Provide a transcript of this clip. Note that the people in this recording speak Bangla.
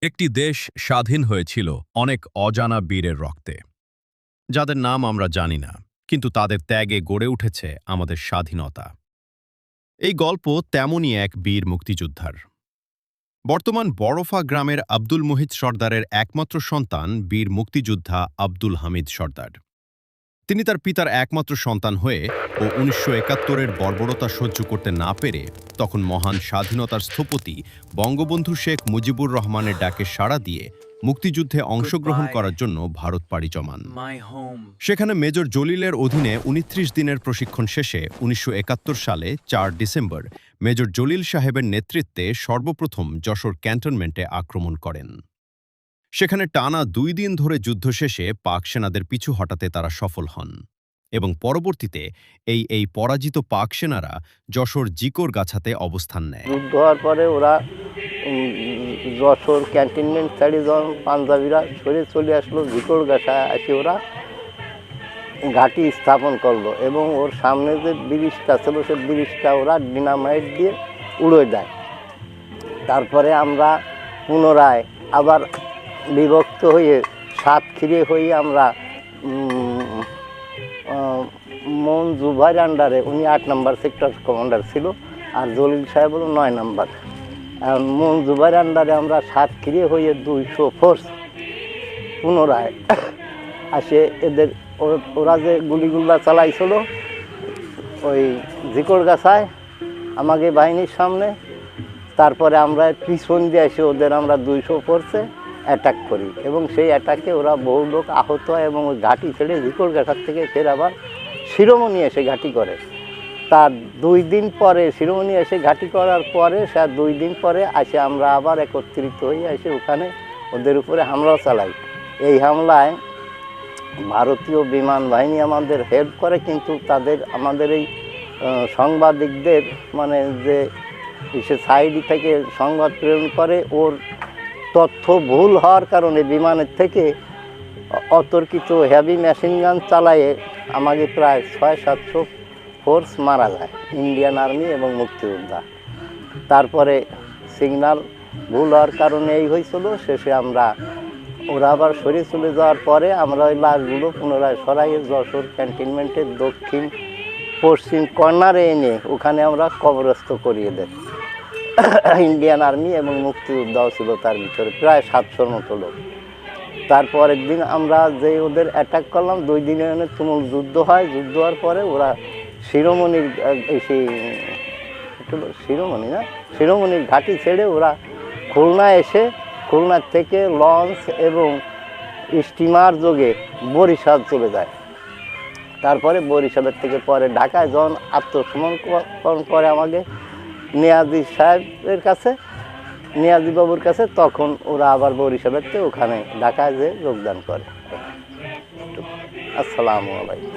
একটি দেশ স্বাধীন হয়েছিল অনেক অজানা বীরের রক্তে, যাদের নাম আমরা জানি না, কিন্তু তাদের ত্যাগে গড়ে উঠেছে আমাদের স্বাধীনতা। এই গল্প তেমনই এক বীর মুক্তিযোদ্ধার। বর্তমান বড়ফা গ্রামের আব্দুল মুহিত সর্দারের একমাত্র সন্তান বীর মুক্তিযোদ্ধা আব্দুল হামিদ সর্দার। তিনি তার পিতার একমাত্র সন্তান হয়ে ও ১৯৭১-এর বর্বরতা সহ্য করতে না পেরে তখন মহান স্বাধীনতার স্থপতি বঙ্গবন্ধু শেখ মুজিবুর রহমানের ডাকে সাড়া দিয়ে মুক্তিযুদ্ধে অংশগ্রহণ করার জন্য ভারত পাড়ি জমান। সেখানে মেজর জলিলের অধীনে ২৯ দিনের প্রশিক্ষণ শেষে ১৯৭১ সালে ৪ ডিসেম্বর মেজর জলিল সাহেবের নেতৃত্বে সর্বপ্রথম যশোর ক্যান্টনমেন্টে আক্রমণ করেন। সেখানে টানা ২ দিন ধরে যুদ্ধ শেষে পাক সেনাদের পিছু হটাতে তারা সফল হন এবং পরবর্তীতে এই পরাজিত পাক সেনারা যশোর জিকোর গাছাতে অবস্থান নেয়। যুদ্ধ হওয়ার পরে ওরা যশোর ক্যান্টনমেন্ট ছাড়ি যখন পাঞ্জাবিরা সরে চলে আসলো, জিকোর গাছায় এসে ওরা ঘাঁটি স্থাপন করলো এবং ওর সামনে যে ব্রিজটা ছিল সে ব্রিজটা ওরা ডিনামাইট দিয়ে উড়ে দেয়। তারপরে আমরা পুনরায় আবার বিভক্ত হয়ে সাতক্ষীরে হয়ে আমরা মনজুভার আন্ডারে, উনি ৮ নম্বর সেক্টর কমান্ডার ছিল আর জলিল সাহেব হলো ৯ নম্বর। মনজুভার আন্ডারে আমরা সাতক্ষীরে হয়ে ২০০ ফোর্স পুনরায় আসে এদের ওরা যে গুলিগুলা চালাইছিল ওই জিকোর গাছায় আমাকে বাহিনীর সামনে, তারপরে আমরা পিছন দিয়ে এসে ওদের আমরা ২০০ ফোর্সে অ্যাটাক করি এবং সেই অ্যাটাকে ওরা বহু লোক আহত হয় এবং ওই ঘাঁটি ছেড়ে জিকোর গাছার থেকে ফের আবার শিরোমণি এসে ঘাঁটি করে। তার ২ দিন পরে শিরোমণি এসে ঘাঁটি করার পরে সে ২ দিন পরে আসে আমরা আবার একত্রিত হয়ে এসে ওখানে ওদের উপরে হামলা চালাই। এই হামলায় ভারতীয় বিমান বাহিনী আমাদের হেল্প করে, কিন্তু আমাদের এই সাংবাদিকদের মানে যে সে সাইডি থেকে সংবাদ প্রেরণ করে ওর তথ্য ভুল হওয়ার কারণে বিমানের থেকে অতর্কিত হেভি মেশিন গান চালায়ে আমাকে প্রায় ৬০০-৭০০ ফোর্স মারা যায়, ইন্ডিয়ান আর্মি এবং মুক্তিযোদ্ধা। তারপরে সিগন্যাল ভুল হওয়ার কারণে এই হয়েছিল, শেষে ওরা আবার সরে চলে যাওয়ার পরে আমরা ওই লাশগুলো পুনরায় সরাইয়ে যশোর ক্যান্টনমেন্টের দক্ষিণ পশ্চিম কর্নারে এনে ওখানে আমরা কবরস্থ করিয়ে দেয়। ইন্ডিয়ান আর্মি এবং মুক্তিযোদ্ধাও ছিল তার ভিতরে, প্রায় ৭০০-র মতো লোক। তারপর একদিন আমরা যে ওদের অ্যাটাক করলাম, ২ দিনের তুমুল যুদ্ধ হয়। যুদ্ধ হওয়ার পরে ওরা শিরোমণির শিরোমণির ঘাঁটি ছেড়ে ওরা খুলনা এসে খুলনার থেকে লঞ্চ এবং স্টিমার যোগে বরিশাল চলে যায়। তারপরে বরিশালের থেকে পরে ঢাকায় যখন আত্মসমর্পণ করে আমাকে নিয়াজি সাহেবের কাছে, নিয়াজি বাবুর কাছে, তখন ওরা আবার বরিশালের থেকে ওখানে ঢাকায় যে যোগদান করে। আসসালামু আলাইকুম।